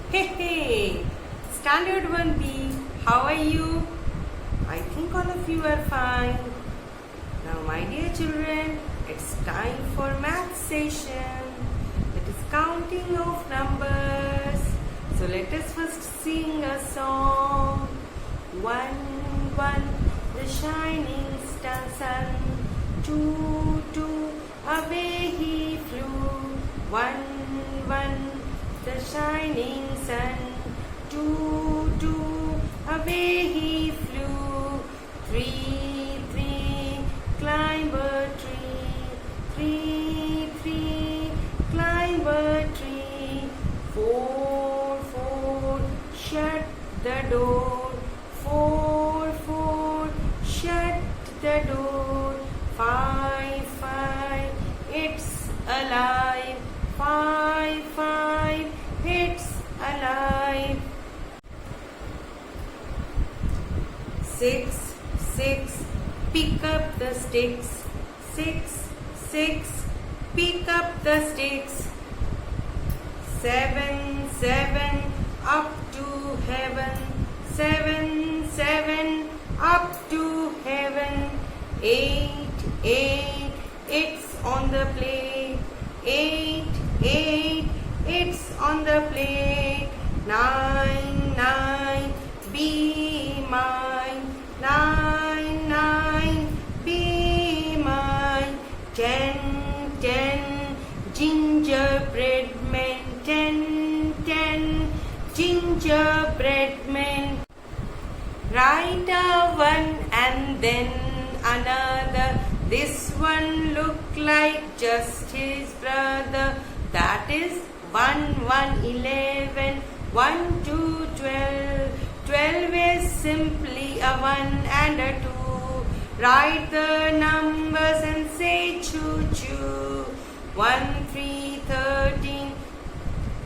Hey, hey, Standard 1B, how are you? I think all of you are fine. Now, my dear children, it's time for math session. It is counting of numbers. So, let us first sing a song. 1, the shining sun. 2, away he flew. 1, the shining sun. 2, away he flew. 3, climb a tree. 3, climb a tree. 4, shut the door. 4, shut the door. 5, it's alive. 5, it's alive. 6, pick up the sticks. 6, pick up the sticks. 7, up to heaven. 7, up to heaven. 8, it's on the plate. 8, it's on the plate. 9, be mine. 9, be mine. 10, gingerbread men. 10, gingerbread men. Write a 1 and then another. This one look like just his brother. That is 1, 11. 1, 2, 12. 12 is simply a 1 and a 2. Write the numbers and say choo choo. 1, 3, 13.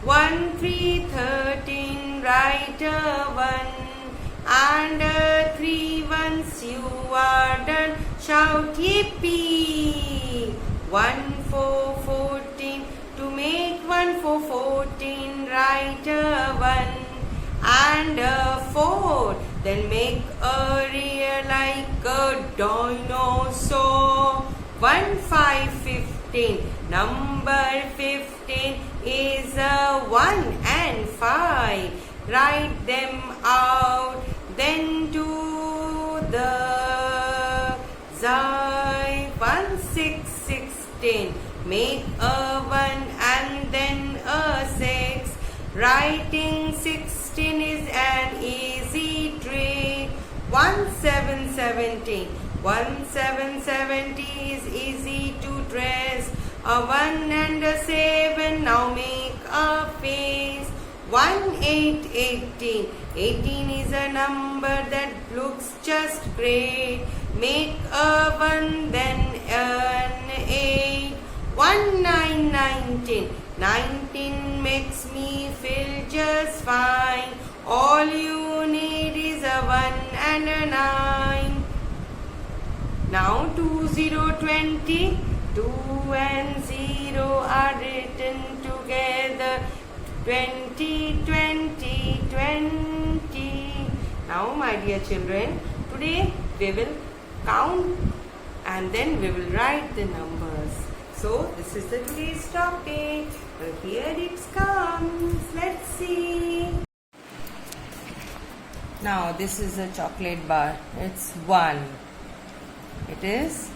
1, 3, 13. Write a 1 and a 3. Once you are done, shout yippee. 1, 4, 14. To make 1, 4, 14, write a 1 and a 4. Then make a rear like a dinosaur. 1, 5, 15. Number 15 is a 1 and 5. Write them out, then do the zai. 1, 6, 16. Make a 1 and then a 6. Writing 16 is an easy trick. 1, 7, 17. 1, 7, 70 is easy to trace. A 1 and a 7, now make a face. 1, 8, 18. 18 is a number that looks just great. Make a 1, then an 8. 1, 9, 19. 19 makes me feel just fine. All you need is a 1 and a 9. Now 2, 0, 20. 2 and 0 are written together. 20, 20, 20. Now, my dear children, today we will count and then we will write the numbers. So, this is the today's topic. Well, here it comes. Let's see. Now, this is a chocolate bar. It's 1. It is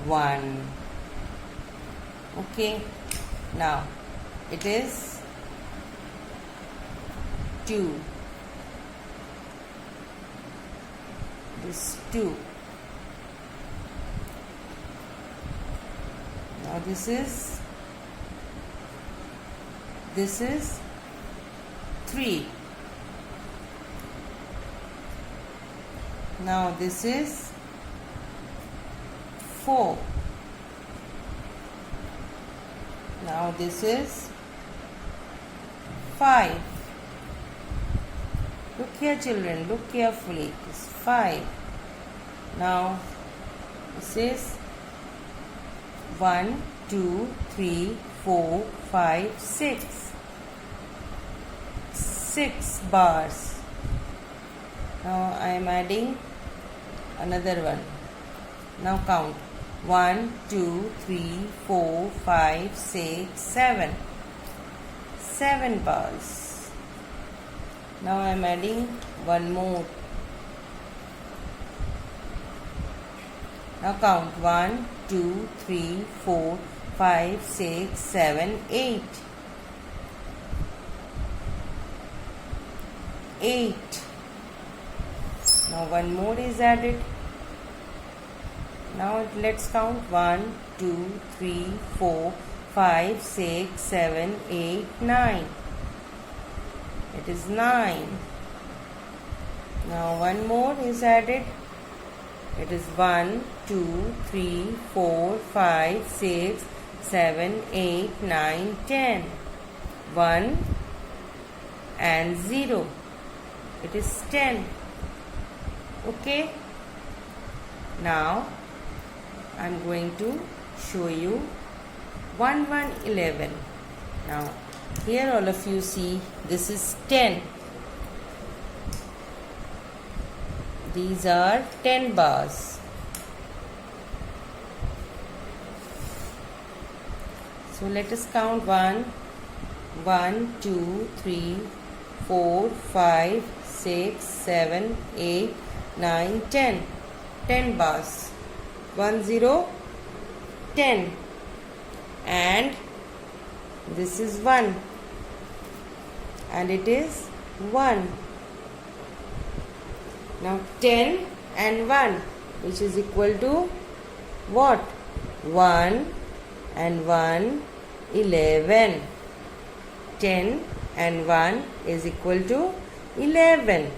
1. Okay. Now, it is 2. This 2. Now this is 3. Now this is 4. Now this is 5. Look here, children, look carefully. It's 5. Now this is 1, 2, 3, 4, 5, 6. 6 bars. Now I am adding another one. Now count 1, 2, 3, 4, 5, 6, 7. 7 bars. Now I am adding one more. Now count 1, 2, 3, 4, 5, 6, 7, 8. 8. Now one more is added. Now let's count 1, 2, 3, 4, 5, 6, 7, 8, 9. It is 9. Now one more is added. It is 1, 2, 3, 4, 5, 6, 7, 8, 9, 10. 1 and 0. It is 10. Okay. Now I am going to show you 1, 1, 11. Now here all of you see this is 10. These are 10 bars. So let us count 1, 2, 3, 4, 5, 6, 7, 8, 9, 10. 10 bars. 1, 0, 10. And this is 1. And it is 1. Now 10 and 1, which is equal to what? 1 and 1, 11. 10 and 1 is equal to 11.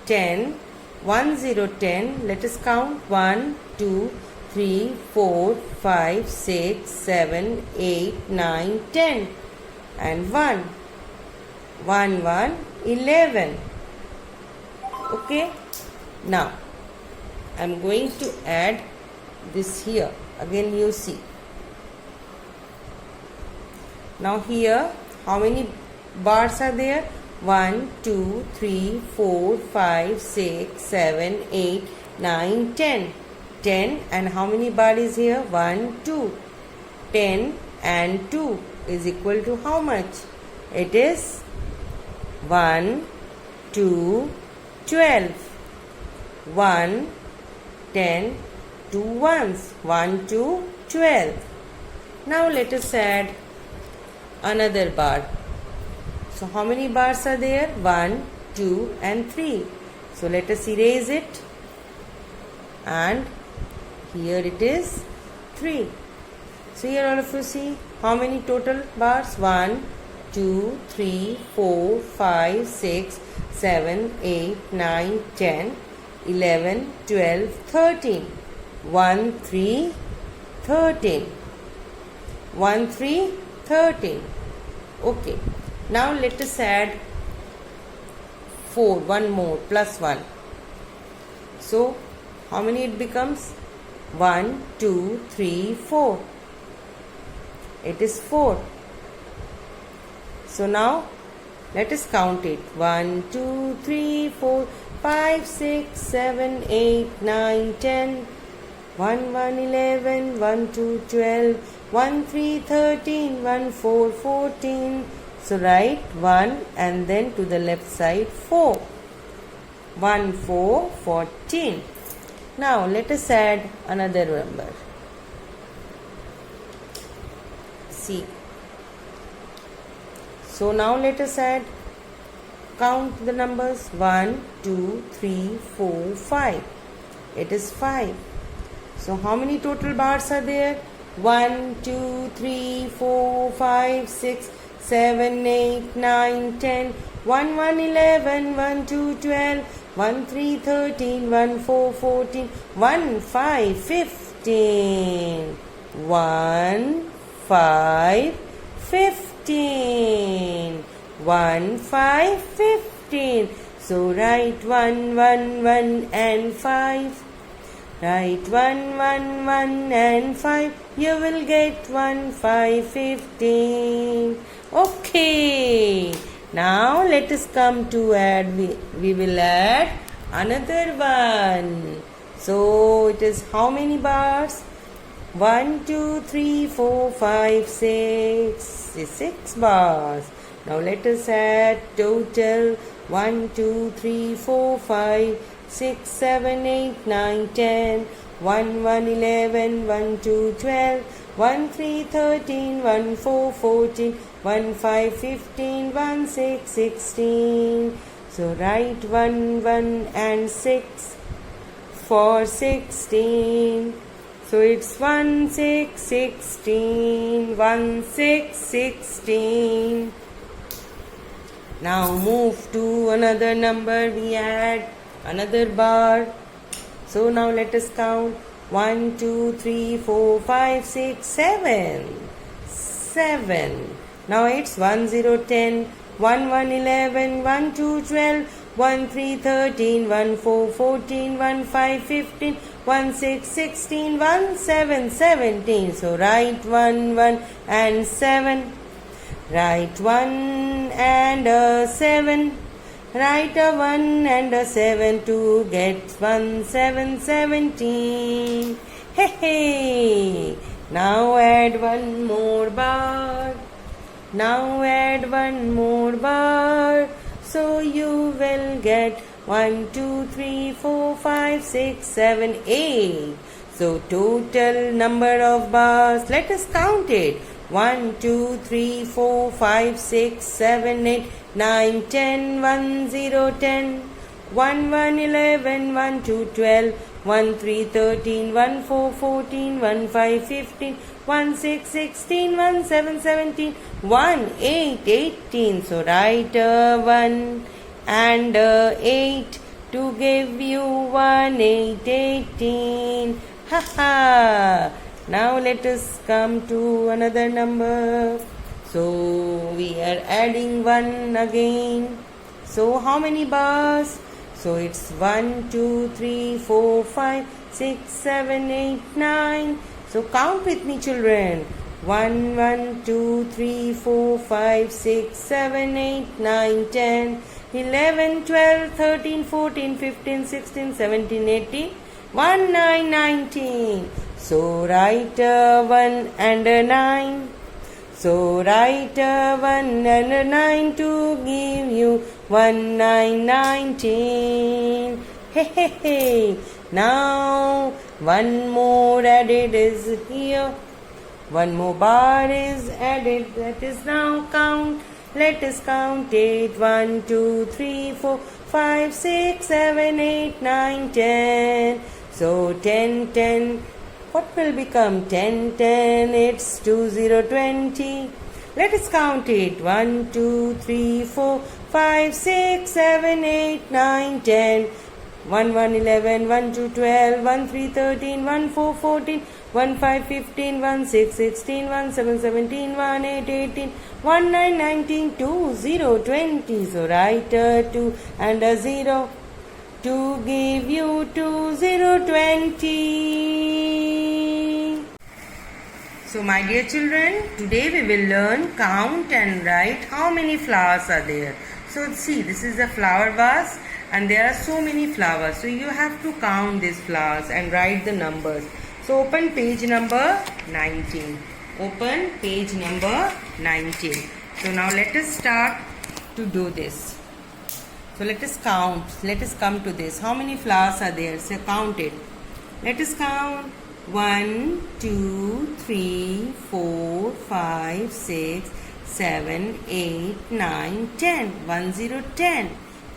10, 1, 0, 10. Let us count 1, 2, 3, 4, 5, 6, 7, 8, 9, 10. And 1. 1, 1, 11. Okay. Now I am going to add this here. Again you see. Now here how many bars are there? 1, 2, 3, 4, 5, 6, 7, 8, 9, 10. 10 and how many bar is here? 1, 2. 10 and 2 is equal to how much? It is 1, 2, 12. 1, 10, 2 ones. 1, 2, 12. Now let us add another bar. So how many bars are there? 1, 2 and 3. So let us erase it. And here it is 3. So here all of you see how many total bars? 1, 2, 3, 4, 5, 6, 7, 8, 9, 10, 11, 12, 13. 1, 3, 13. 1, 3, 13. Okay. Now let us add 4. One more plus 1. So how many it becomes? 1, 2, 3, 4. It is 4. So now let us count it. 1, 2, 3, 4, 5, 6, 7, 8, 9, 10. 1, 1, 11. 1, 2, 12. 1, 3, 13. 1, 4, 14. So write 1 and then to the left side 4. 1, 4, 14. Now let us add another number. See. So now let us add, count the numbers 1, 2, 3, 4, 5. It is 5. So how many total bars are there? 1, 2, 3, 4, 5, 6, 7, 8, 9, 10. 1, 1, 11. 1, 2, 12. 1, 3, 13. 1, 4, 14. 1, 5, 15. 1, 5, 15. 1, 5, 15. So write 1, 1, 1 and 5. Write 1, 1, 1 and 5. You will get 1, 5, 15. Okay. Now let us come to add. We will add another one. So it is how many bars? 1, 2, 3, 4, 5, 6. 6 bars. Now let us add total 1, 2, 3, 4, 5, 6, 7, 8, 9, 10. 1, 1, 11, 1, 2, 12, 1, 3, 13, 1, 4, 14, 1, 5, 15, 1, 6, 16. So write 1, 1 and 6 for 16. So it's 1, 6, 16, 1, 6, 16. Now move to another number, we add another bar. So now let us count 1, 2, 3, 4, 5, 6, 7. 7. Now it's 1, 0, 10, 1, 1, 11, 1, 2, 12, 1, 3, 13, 1, 4, 14, 1, 5, 15, 1, 6, 16, 1, 7, 17. So write 1, 1 and 7. Write 1 and a 7. Write a 1 and a 7 to get 1, 7, 17. Hey, hey. Now add one more bar. Now add one more bar. So you will get 1, 2, 3, 4, 5, 6, 7, 8. So total number of bars, let us count it. 1, 2, 3, 4, 5, 6, 7, 8, 9, 10, 1, 0, 10, 1, 1, 11, 1, 2, 12, 1, 3, 13, 1, 4, 14, 1, 5, 15, 1, 6, 16, 1, 7, 17, 1, 8, 18. So write a 1 and a 8 to give you 1, 8, 18. Ha ha! Now let us come to another number. So we are adding 1 again. So how many bars? So it's 1, 2, 3, 4, 5, 6, 7, 8, 9. So count with me, children. 1, 1, 2, 3, 4, 5, 6, 7, 8, 9, 10, 11, 12, 13, 14, 15, 16, 17, 18, 1, 9, 19. So write a 1 and a 9. So write a 1 and a 9 to give you 1, 9, 19. Hey, hey, hey. Now one more added is here. One more bar is added. That is now count. Let us count it. 1, 2, 3, 4, 5, 6, 7, 8, 9, 10. So 10, 10. What will become 10, 10? It's 2, 0, 20. Let us count it. 1, 2, 3, 4, 5, 6, 7, 8, 9, 10. 1, 1, 11, 1, 2, 12, 1, 3, 13, 1, 4, 14, 1, 5, 15, 1, 6, 16, 1, 7, 17, 1, 8, 18, 1, 9, 19, 2, 0, 20. So write a 2 and a 0 to give you 2, 0, 20. So my dear children, today we will learn count and write how many flowers are there. So see, this is a flower vase and there are so many flowers. So you have to count these flowers and write the numbers. So open page number 19. Open page number 19. So now let us start to do this. So let us count. Let us come to this. How many flowers are there? So count it. Let us count. 1, 2, 3, 4, 5, 6, 7, 8, 9, 10. 1, 0, 10.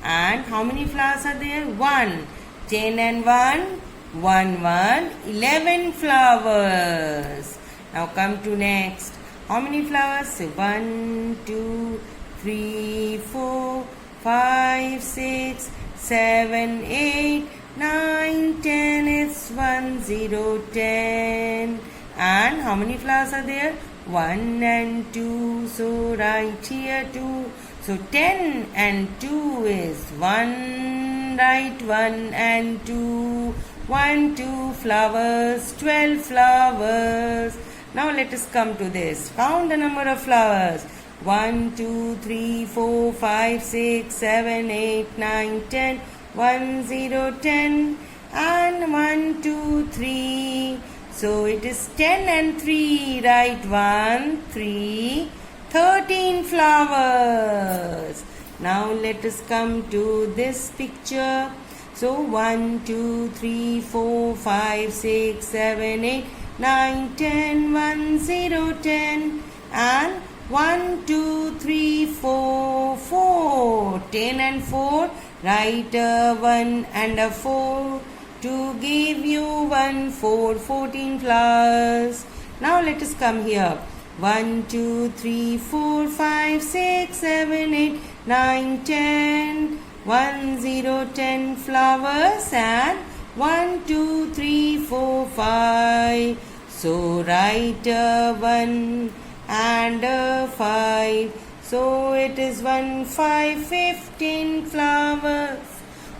And how many flowers are there? 1. 10 and 1. 1, 1. 11 flowers. Now come to next. How many flowers? 1, 2, 3, 4, 5, 6, 7, 8, 9, 10. It's 1, 0, 10. And how many flowers are there? 1 and 2. So write here 2. So 10 and 2 is 1. Write 1 and 2. 1, 2 flowers, 12 flowers. Now let us come to this. Count the number of flowers. 1, 2, 3, 4, 5, 6, 7, 8, 9, 10. 1, 0, 10. And 1, 2, 3. So it is 10 and 3. Write 1, 3, 13 flowers. Now let us come to this picture. So 1, 2, 3, 4, 5, 6, 7, 8, 9, 10. 1, 0, 10. And 1, 2, 3, 4, 4. 10 and 4. Write a 1 and a 4 to give you 1, 4, 14 flowers. Now let us come here. 1, 2, 3, 4, 5, 6, 7, 8, 9, 10. 1, 0, 10 flowers and 1, 2, 3, 4, 5. So write a 1 and a 5. So it is 1, 5, 15 flowers.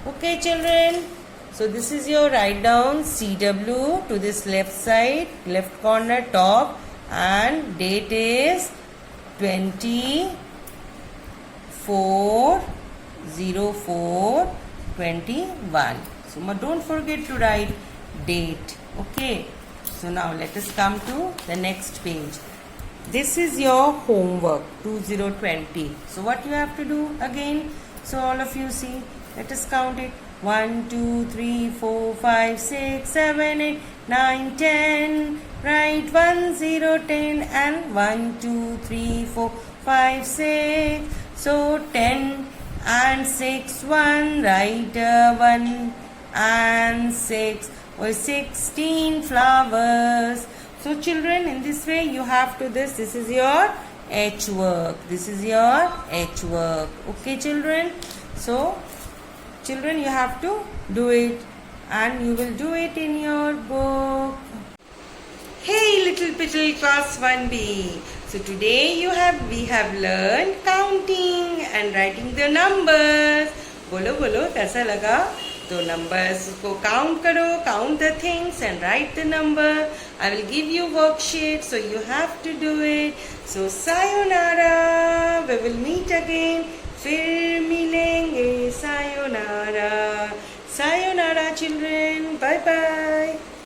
Okay, children. So this is your write down CW to this left side, left corner top, and date is 24/04/21. So don't forget to write date. Okay. So now let us come to the next page. This is your homework 2020. So what you have to do again? So all of you see. Let us count it. 1, 2, 3, 4, 5, 6, 7, 8, 9, 10. Write 1, 0, 10 and 1, 2, 3, 4, 5, 6. So 10 and 6, 1. Write 1 and 6 or 16 flowers. So children, in this way you have to this. This is your H work. This is your H work. Okay, children. So children, you have to do it, and you will do it in your book. Hey, little class 1B. So today we have learned counting and writing the numbers. बोलो कैसा लगा? तो numbers को count करो, count the things and write the number. I will give you worksheet, so you have to do it. So sayonara. We will meet again. फिर मिलेंगे sayonara. Sayonara children. Bye bye.